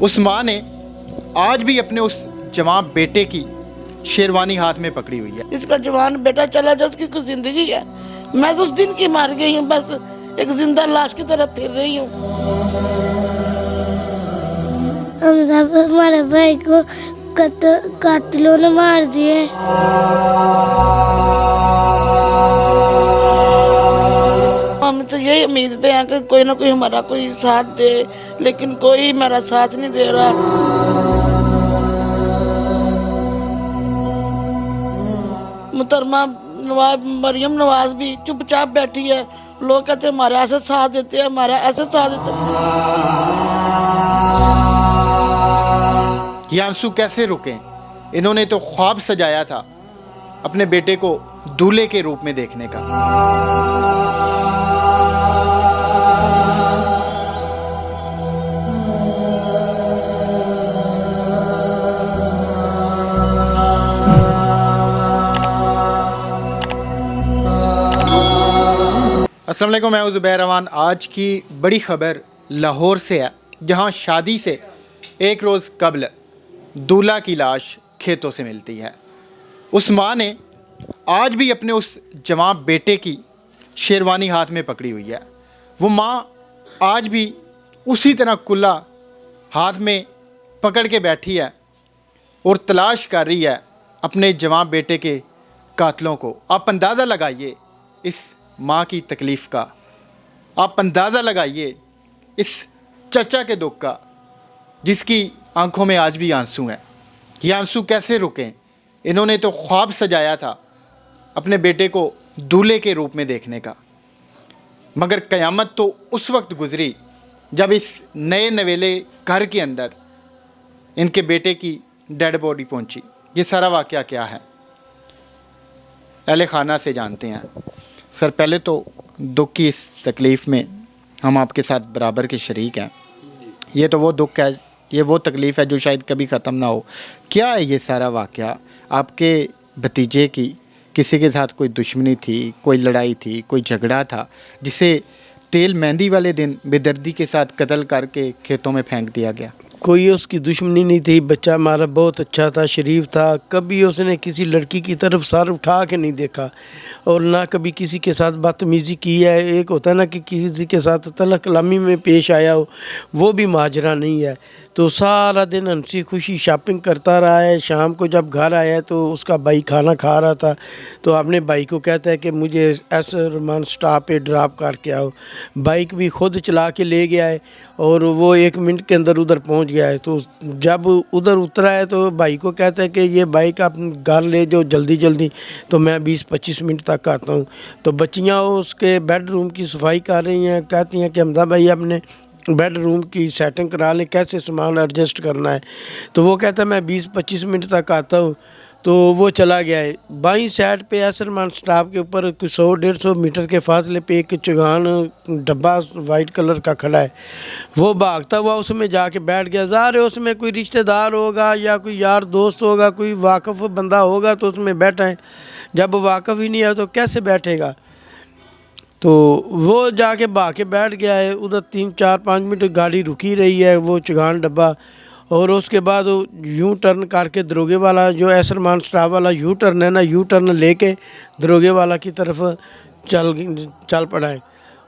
उस माँ ने आज भी अपने उस जवान बेटे की शेरवानी हाथ में पकड़ी हुई है। इसका जवान बेटा चला जाए, उसकी कुछ जिंदगी है। मैं तो उस दिन की मार गई हूँ, बस एक जिंदा लाश की तरह फिर रही हूँ। हम सब हमारे भाई को कातिलों ने मार दिए। हम तो यही उम्मीद पे हैं कि कोई ना कोई हमारा कोई साथ दे, लेकिन कोई मेरा साथ नहीं दे रहा। मुहतरमा नवाज मरियम नवाज भी चुपचाप बैठी है। लोग कहते हैं हमारा ऐसे साथ देते हैं, हमारा ऐसे साथ देते हैं। ये आंसू कैसे रुके? इन्होंने तो ख्वाब सजाया था अपने बेटे को दूल्हे के रूप में देखने का। अस्सलाम वालेकुम, मैं हूं ज़ुबैर रहमान। आज की बड़ी ख़बर लाहौर से है, जहां शादी से एक रोज़ कबल दूल्हा की लाश खेतों से मिलती है। उस माँ ने आज भी अपने उस जवान बेटे की शेरवानी हाथ में पकड़ी हुई है। वो माँ आज भी उसी तरह कुल्ला हाथ में पकड़ के बैठी है और तलाश कर रही है अपने जवान बेटे के कातलों को। आप अंदाज़ा लगाइए इस माँ की तकलीफ़ का, आप अंदाज़ा लगाइए इस चचा के दुख का, जिसकी आंखों में आज भी आंसू हैं। ये आंसू कैसे रुकें? इन्होंने तो ख्वाब सजाया था अपने बेटे को दूल्हे के रूप में देखने का, मगर क़यामत तो उस वक्त गुज़री जब इस नए नवेले घर के अंदर इनके बेटे की डेड बॉडी पहुंची। ये सारा वाक़या क्या है, अहले खाना से जानते हैं। सर, पहले तो दुख की इस तकलीफ़ में हम आपके साथ बराबर के शरीक हैं। ये तो वो दुख है, ये वो तकलीफ़ है जो शायद कभी ख़त्म ना हो। क्या है ये सारा वाक़या? आपके भतीजे की किसी के साथ कोई दुश्मनी थी, कोई लड़ाई थी, कोई झगड़ा था, जिसे तेल मेहंदी वाले दिन बेदर्दी के साथ कत्ल करके खेतों में फेंक दिया गया? कोई उसकी दुश्मनी नहीं थी। बच्चा हमारा बहुत अच्छा था, शरीफ था। कभी उसने किसी लड़की की तरफ सर उठा के नहीं देखा और ना कभी किसी के साथ बदतमीज़ी की है। एक होता है ना कि किसी के साथ तलख कलामी में पेश आया हो, वो भी माजरा नहीं है। तो सारा दिन हंसी खुशी शॉपिंग करता रहा है। शाम को जब घर आया तो उसका भाई खाना खा रहा था, तो अपने भाई को कहता है कि मुझे ऐसे रोमान स्टॉप पे ड्रॉप करके आओ। बाइक भी खुद चला के ले गया है और वो 1 मिनट के अंदर उधर पहुंच गया है। तो जब उधर उतरा है तो भाई को कहता है कि ये बाइक आप घर ले जाओ जल्दी जल्दी, तो मैं 20-25 मिनट तक आता हूँ। तो बच्चियाँ उसके बेडरूम की सफाई कर रही हैं, कहती हैं कि हमदा भाई अपने बेडरूम की सेटिंग करा लें, कैसे सामान एडजस्ट करना है। तो वो कहता है मैं 20-25 मिनट तक आता हूँ। तो वो चला गया है। बाईं साइड पे असरमान स्टॉप के ऊपर 100-150 मीटर के फासले पे एक चुगान डब्बा वाइट कलर का खड़ा है। वो भागता हुआ उसमें जाके बैठ गया। ज़ाहिर है उसमें कोई रिश्तेदार होगा या कोई यार दोस्त होगा, कोई वाकफ़ बंदा होगा तो उसमें बैठा है। जब वाकफ़ ही नहीं है तो कैसे बैठेगा? तो वो जाके भाग के बैठ गया है। उधर 3-4-5 मिनट गाड़ी रुकी रही है, वो चुगान डब्बा। और उसके बाद वो यू टर्न करके दरोगे वाला, जो एसरमान स्टॉप वाला यू टर्न है ना, यू टर्न लेके दरोगे वाला की तरफ चल पड़ा है।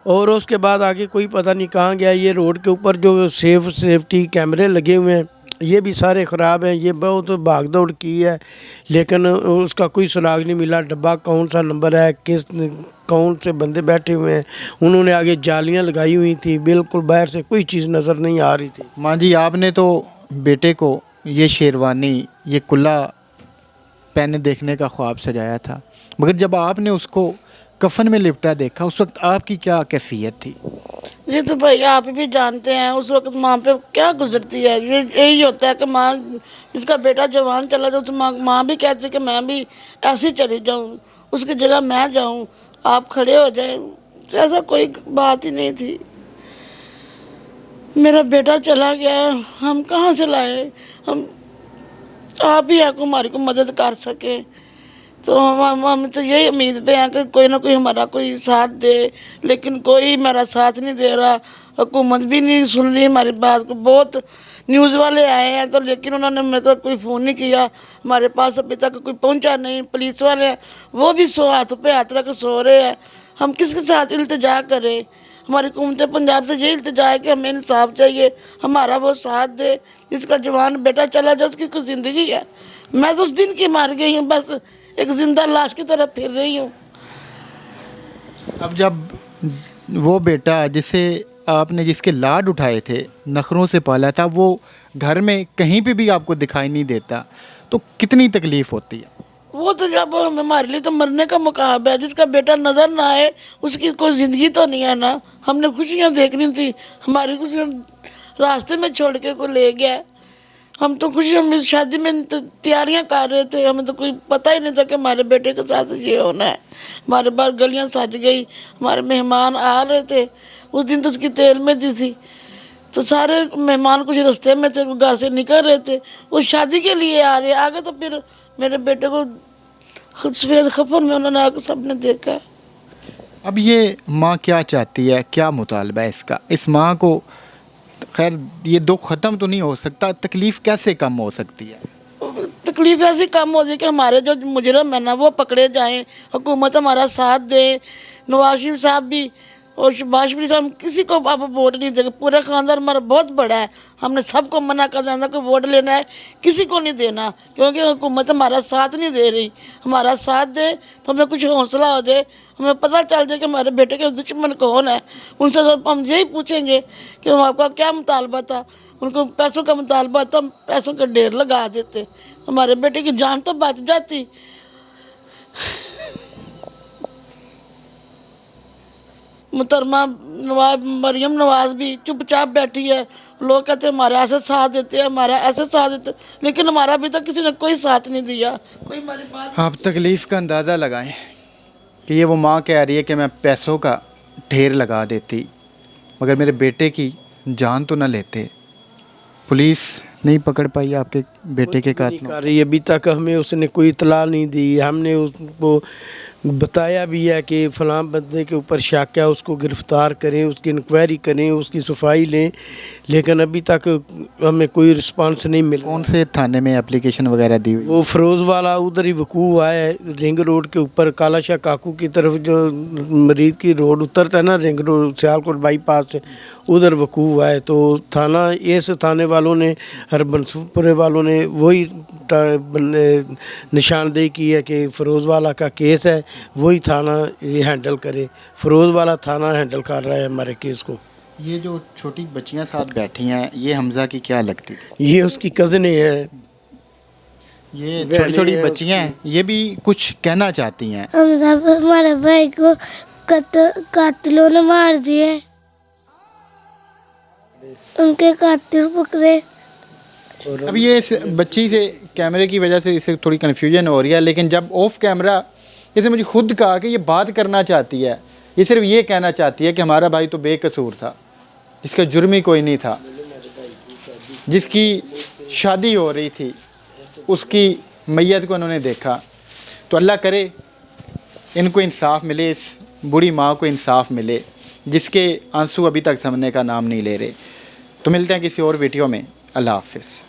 और उसके बाद आगे कोई पता नहीं कहाँ गया। ये रोड के ऊपर जो सेफ्टी कैमरे लगे हुए हैं ये भी सारे ख़राब हैं। ये बहुत भाग दौड़ की है लेकिन उसका कोई सुराग नहीं मिला। डब्बा कौन सा नंबर है, कौन से बंदे बैठे हुए हैं, उन्होंने आगे जालियां लगाई हुई थी, बिल्कुल बाहर से कोई चीज़ नज़र नहीं आ रही थी। माँ जी, आपने तो बेटे को ये शेरवानी, ये कुल्ला पहने देखने का ख्वाब सजाया था, मगर जब आपने उसको कफन में लिपटा देखा उस वक्त आपकी क्या कैफियत थी? ये तो भाई आप भी जानते हैं उस वक्त माँ पे क्या गुजरती है। ये यही होता है कि माँ, जिसका बेटा जवान चला जाए तो माँ भी कहती है कि मैं भी ऐसे चली जाऊँ, उसकी जगह मैं जाऊँ, आप खड़े हो जाएं। ऐसा कोई बात ही नहीं थी। मेरा बेटा चला गया, हम कहाँ से लाए? हम आप ही को हमारी को मदद कर सके। तो हम तो यही उम्मीद पे हैं कि कोई ना कोई हमारा कोई साथ दे, लेकिन कोई मेरा साथ नहीं दे रहा। हुकूमत भी नहीं सुन रही हमारी बात को। बहुत न्यूज़ वाले आए हैं तो, लेकिन उन्होंने मतलब कोई फ़ोन नहीं किया हमारे पास, अभी तक कोई पहुंचा नहीं। पुलिस वाले हैं वो भी हाथ पे हाथ रख सो रहे हैं। हम किसके साथ इल्तिजा करें? हमारी हुकूमत पंजाब से ये इल्तिजा है कि हमें इंसाफ चाहिए, हमारा वो साथ दे। जिसका जवान बेटा चला जाए उसकी कुछ ज़िंदगी है। मैं तो उस दिन की मार गई हूँ, बस एक जिंदा लाश की तरह फिर रही हूँ। अब जब वो बेटा जिसे आपने जिसके लाड उठाए थे, नखरों से पाला था, वो घर में कहीं पे भी आपको दिखाई नहीं देता, तो कितनी तकलीफ़ होती है? वो तो जब हमारे लिए तो मरने का मुकाबला है। जिसका बेटा नज़र ना आए उसकी कोई ज़िंदगी तो नहीं है ना। हमने खुशियाँ देखनी थी, हमारी खुशियाँ रास्ते में छोड़ के कोई ले गया। हम तो खुशियाँ में शादी में तैयारियाँ कर रहे थे, हमें तो कोई पता ही नहीं था कि हमारे बेटे के साथ ये होना है। हमारे बाहर गलियाँ सज गई, हमारे मेहमान आ रहे थे। उस दिन तो उसकी तेल में दी थी, तो सारे मेहमान कुछ रास्ते में थे, घर से निकल रहे थे, वो शादी के लिए आ रहे आगे। तो फिर मेरे बेटे को खुद सफ़ेद खफन में उन्होंने आकर सबने देखा। अब ये माँ क्या चाहती है, क्या मुतालबा है इसका? इस माँ को खैर ये दुख ख़त्म तो नहीं हो सकता, तकलीफ़ कैसे कम हो सकती है? तकलीफ ऐसी कम हो जाए कि हमारे जो मुजरम है ना वो पकड़े जाएं, हुकूमत हमारा साथ दे। नवाज शरीफ साहब भी और शहबाज शरीफ साहब, किसी को अब वोट नहीं देंगे। पूरा ख़ानदान हमारा बहुत बड़ा है, हमने सबको मना कर देना कि वोट लेना है, किसी को नहीं देना, क्योंकि हुकूमत हमारा साथ नहीं दे रही। हमारा साथ दे तो हमें कुछ हौसला हो जाए, हमें पता चल जाए कि हमारे बेटे के दुश्मन कौन है। उनसे तो हम यही पूछेंगे कि आपका क्या मुतालबा था। उनको पैसों का मुतालबा था, हम पैसों का ढेर लगा देते, हमारे बेटे की जान तो बच जाती। मुहतरमा नवाज मरियम नवाज भी चुपचाप बैठी है। लोग कहते हैं हमारा ऐसे साथ देते हैं, हमारा ऐसे साथ देते, लेकिन हमारा अभी तक किसी ने कोई साथ नहीं दिया, कोई हमारी बात। आप तकलीफ़ का अंदाज़ा लगाएं कि ये वो माँ कह रही है कि मैं पैसों का ढेर लगा देती मगर मेरे बेटे की जान तो ना लेते। पुलिस नहीं पकड़ पाई आपके बेटे के कातिलों? कर रही है, अभी तक हमें उसने कोई इतला नहीं दी। हमने उसको बताया भी है कि फ़लाँ बंदे के ऊपर शक है, उसको गिरफ़्तार करें, उसकी इंक्वायरी करें, उसकी सफाई लें, लेकिन अभी तक हमें कोई रिस्पांस नहीं मिला। कौन से थाने में एप्लीकेशन वगैरह दी हुई? वो फ़रोज़ वाला उधर ही वकूफ़ हुआ है, रिंग रोड के ऊपर काला शाह काकू की तरफ जो मरीज़ की रोड उतरता है ना, रिंग रोड सियालकोट बाईपास से, उधर वकूफ़ हुआ है। तो थाना इस थाने वालों ने, हरबंसपुरे वालों ने वही निशानदेही की है कि फ़रोज़ वाला का केस है, वही थाना ये हैंडल करे। फ़रोज़ वाला थाना हैंडल कर रहा है हमारे केस को। ये जो छोटी बच्चियां साथ बैठी हैं, ये हमज़ा की क्या लगती थी? ये उसकी कज़नें हैं। ये छोटी छोटी बच्चियां हैं, ये भी कुछ कहना चाहती हैं। हम सब हमारे भाई को कातिलों ने मार दिए, उनके कातिल पकड़े। अब ये इस बच्ची से कैमरे की वजह से इसे थोड़ी कन्फ्यूजन हो रही है, लेकिन जब ऑफ कैमरा इसने मुझे खुद कहा कि ये बात करना चाहती है, ये सिर्फ ये कहना चाहती है कि हमारा भाई तो बेकसूर था, इसका जुर्म ही कोई नहीं था, जिसकी शादी हो रही थी उसकी मैयत को उन्होंने देखा। तो अल्लाह करे इनको इंसाफ मिले, इस बूढ़ी माँ को इंसाफ मिले जिसके आंसू अभी तक थमने का नाम नहीं ले रहे। तो मिलते हैं किसी और वीडियो में। अल्लाह हाफ़िज़।